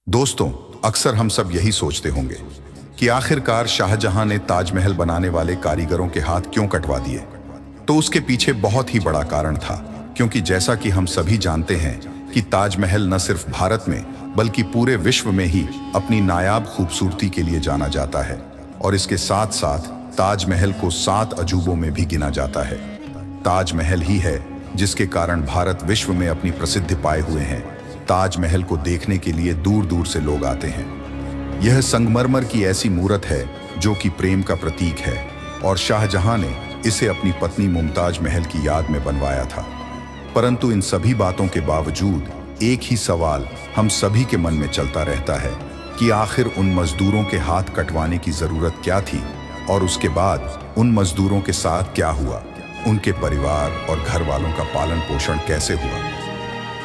दोस्तों, अक्सर हम सब यही सोचते होंगे कि आखिरकार शाहजहां ने ताजमहल बनाने वाले कारीगरों के हाथ क्यों कटवा दिए। तो उसके पीछे बहुत ही बड़ा कारण था, क्योंकि जैसा कि हम सभी जानते हैं कि ताजमहल न सिर्फ भारत में बल्कि पूरे विश्व में ही अपनी नायाब खूबसूरती के लिए जाना जाता है और इसके साथ साथ ताजमहल को 7 अजूबों में भी गिना जाता है। ताजमहल ही है जिसके कारण भारत विश्व में अपनी प्रसिद्धि पाए हुए हैं। ताजमहल को देखने के लिए दूर दूर से लोग आते हैं। यह संगमरमर की ऐसी मूर्त है जो कि प्रेम का प्रतीक है और शाहजहां ने इसे अपनी पत्नी मुमताज महल की याद में बनवाया था। परंतु इन सभी बातों के बावजूद एक ही सवाल हम सभी के मन में चलता रहता है कि आखिर उन मजदूरों के हाथ कटवाने की जरूरत क्या थी और उसके बाद उन मजदूरों के साथ क्या हुआ, उनके परिवार और घर वालों का पालन पोषण कैसे हुआ।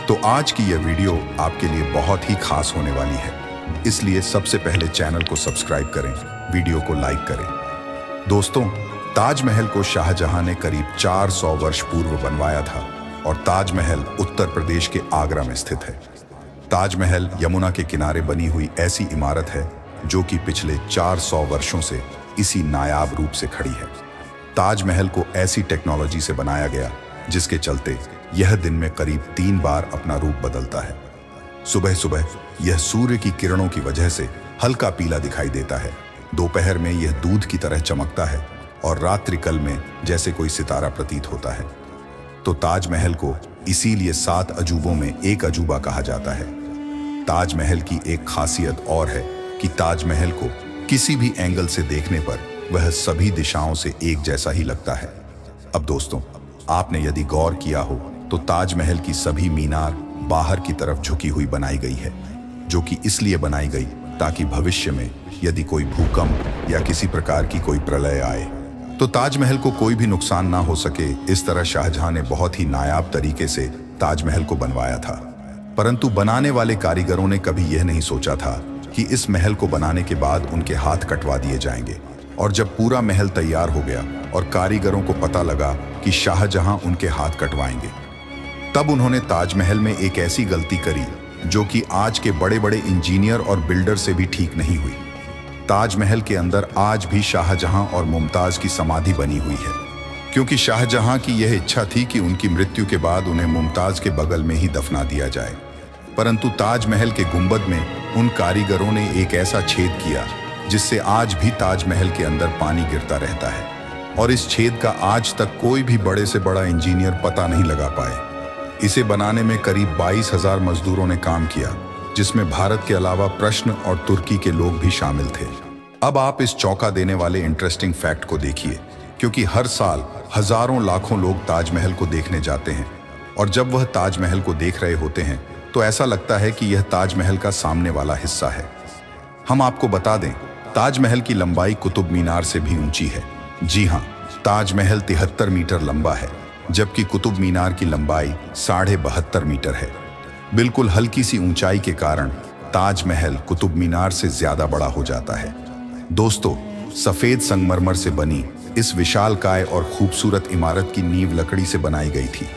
तो आज की यह वीडियो आपके लिए बहुत ही खास होने वाली है, इसलिए सबसे पहले चैनल को सब्सक्राइब करें, वीडियो को लाइक करें। दोस्तों, ताजमहल को शाहजहां ने करीब 400 वर्ष पूर्व बनवाया था और ताजमहल उत्तर प्रदेश के आगरा में स्थित है। ताजमहल यमुना के किनारे बनी हुई ऐसी इमारत है जो कि पिछले 400 वर्षों से इसी नायाब रूप से खड़ी है। ताजमहल को ऐसी टेक्नोलॉजी से बनाया गया जिसके चलते यह दिन में करीब 3 बार अपना रूप बदलता है। सुबह सुबह यह सूर्य की किरणों की वजह से हल्का पीला दिखाई देता है, दोपहर में यह दूध की तरह चमकता है और रात्रिकाल में जैसे कोई सितारा प्रतीत होता है। तो ताजमहल को इसीलिए 7 अजूबों में एक अजूबा कहा जाता है। ताजमहल की एक खासियत और है कि ताजमहल को किसी भी एंगल से देखने पर वह सभी दिशाओं से एक जैसा ही लगता है। अब दोस्तों, आपने यदि गौर किया हो तो ताजमहल की सभी मीनार बाहर की तरफ झुकी हुई बनाई गई है, जो कि इसलिए बनाई गई ताकि भविष्य में यदि कोई भूकंप या किसी प्रकार की कोई प्रलय आए तो ताजमहल को कोई भी नुकसान ना हो सके। इस तरह शाहजहां ने बहुत ही नायाब तरीके से ताजमहल को बनवाया था। परंतु बनाने वाले कारीगरों ने कभी यह नहीं सोचा था कि इस महल को बनाने के बाद उनके हाथ कटवा दिए जाएंगे। और जब पूरा महल तैयार हो गया और कारीगरों को पता लगा कि शाहजहां उनके हाथ कटवाएंगे, तब उन्होंने ताजमहल में एक ऐसी गलती करी जो कि आज के बड़े बड़े इंजीनियर और बिल्डर से भी ठीक नहीं हुई। ताजमहल के अंदर आज भी शाहजहां और मुमताज की समाधि बनी हुई है, क्योंकि शाहजहां की यह इच्छा थी कि उनकी मृत्यु के बाद उन्हें मुमताज के बगल में ही दफना दिया जाए। परंतु ताजमहल के गुंबद में उन कारीगरों ने एक ऐसा छेद किया जिससे आज भी ताजमहल के अंदर पानी गिरता रहता है और इस छेद का आज तक कोई भी बड़े से बड़ा इंजीनियर पता नहीं लगा पाए। इसे बनाने में करीब 22,000 मजदूरों ने काम किया, जिसमें भारत के अलावा प्रश्न और तुर्की के लोग भी शामिल थे। अब आप इस चौंका देने वाले इंटरेस्टिंग फैक्ट को देखिए, क्योंकि हर साल हजारों लाखों लोग ताजमहल को देखने जाते हैं और जब वह ताजमहल को देख रहे होते हैं तो ऐसा लगता है कि यह ताजमहल का सामने वाला हिस्सा है। हम आपको बता दें, ताजमहल की लंबाई कुतुब मीनार से भी ऊंची है। जी हाँ, ताजमहल 73 मीटर लंबा है, जबकि कुतुब मीनार की लंबाई 72.5 मीटर है। बिल्कुल हल्की सी ऊंचाई के कारण ताजमहल कुतुब मीनार से ज्यादा बड़ा हो जाता है। दोस्तों, सफेद संगमरमर से बनी इस विशालकाय और खूबसूरत इमारत की नींव लकड़ी से बनाई गई थी।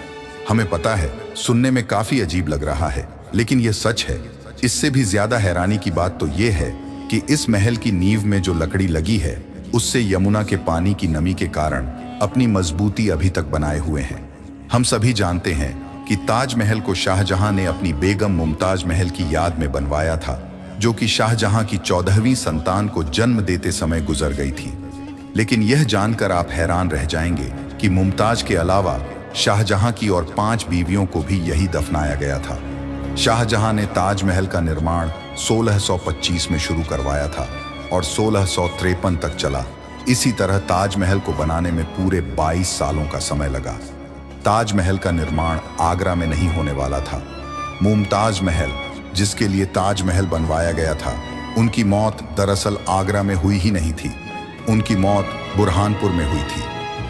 हमें पता है, सुनने में काफी अजीब लग रहा है, लेकिन यह सच है। इससे भी ज्यादा हैरानी की बात तो यह है कि इस महल की नींव में जो लकड़ी लगी है उससे यमुना के पानी की नमी के कारण अपनी मजबूती अभी तक बनाए हुए हैं। हम सभी जानते हैं कि ताजमहल को शाहजहां ने अपनी बेगम मुमताज महल की याद में बनवाया था, जो कि शाहजहां की 14वीं संतान को जन्म देते समय गुजर गई थी। लेकिन यह जानकर आप हैरान रह जाएंगे कि मुमताज के अलावा शाहजहां की और 5 बीवियों को भी यही दफनाया गया था। शाहजहां ने ताजमहल का निर्माण 1625 में शुरू करवाया था और 1653 तक चला। इसी तरह ताजमहल को बनाने में पूरे 22 सालों का समय लगा। ताजमहल का निर्माण आगरा में नहीं होने वाला था। मुमताज महल, जिसके लिए ताजमहल बनवाया गया था, उनकी मौत दरअसल आगरा में हुई ही नहीं थी। उनकी मौत बुरहानपुर में हुई थी,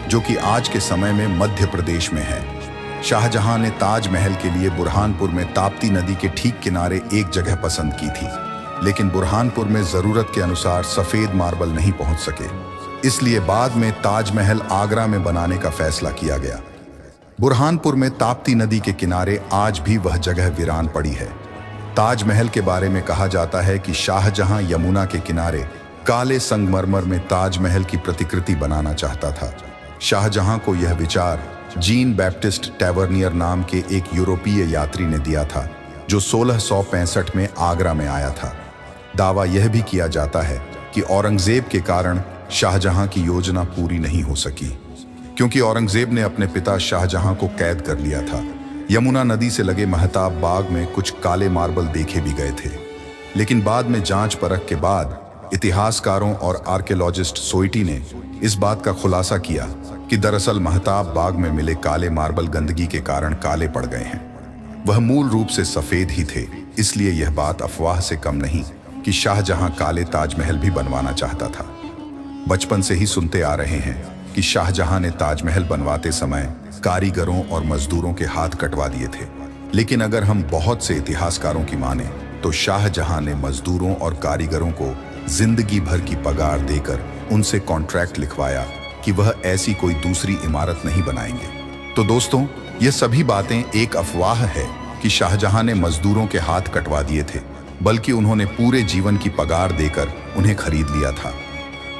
जो कि आज के समय में मध्य प्रदेश में है। शाहजहां ने ताजमहल के लिए बुरहानपुर में ताप्ती नदी के ठीक किनारे एक जगह पसंद की थी, लेकिन बुरहानपुर में जरूरत के अनुसार सफेद मार्बल नहीं पहुंच सके, इसलिए बाद में ताजमहल आगरा में बनाने का फैसला किया गया। बुरहानपुर में ताप्ती नदी के किनारे आज भी वह जगह वीरान पड़ी है। ताजमहल के बारे में कहा जाता है कि शाहजहां यमुना के किनारे काले संगमरमर में ताजमहल की प्रतिकृति बनाना चाहता था। शाहजहां को यह विचार जीन बैप्टिस्ट टैवर्नियर नाम के एक यूरोपीय यात्री ने दिया था, जो 1665 में आगरा में आया था। दावा यह भी किया जाता है कि औरंगजेब के कारण शाहजहां की योजना पूरी नहीं हो सकी, क्योंकि औरंगजेब ने अपने पिता शाहजहां को कैद कर लिया था। यमुना नदी से लगे महताब बाग में कुछ काले मार्बल देखे भी गए थे, लेकिन बाद में जांच परख के बाद इतिहासकारों और आर्कियोलॉजिस्ट सोइटी ने इस बात का खुलासा किया कि दरअसल महताब बाग में मिले काले मार्बल गंदगी के कारण काले पड़ गए हैं। वह मूल रूप से सफेद ही थे, इसलिए यह बात अफवाह से कम नहीं कि शाहजहां काले ताजमहल भी बनवाना चाहता था। बचपन से ही सुनते आ रहे हैं कि शाहजहां ने ताजमहल बनवाते समय कारीगरों और मजदूरों के हाथ कटवा दिए थे, लेकिन अगर हम बहुत से इतिहासकारों की माने तो शाहजहां ने मजदूरों और कारीगरों को जिंदगी भर की पगार देकर उनसे कॉन्ट्रैक्ट लिखवाया कि वह ऐसी कोई दूसरी इमारत नहीं बनाएंगे। तो दोस्तों, ये सभी बातें एक अफवाह है कि शाहजहां ने मजदूरों के हाथ कटवा दिए थे, बल्कि उन्होंने पूरे जीवन की पगार देकर उन्हें खरीद लिया था।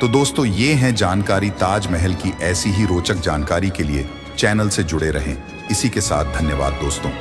तो दोस्तों, ये हैं जानकारी ताजमहल की। ऐसी ही रोचक जानकारी के लिए चैनल से जुड़े रहें। इसी के साथ धन्यवाद दोस्तों।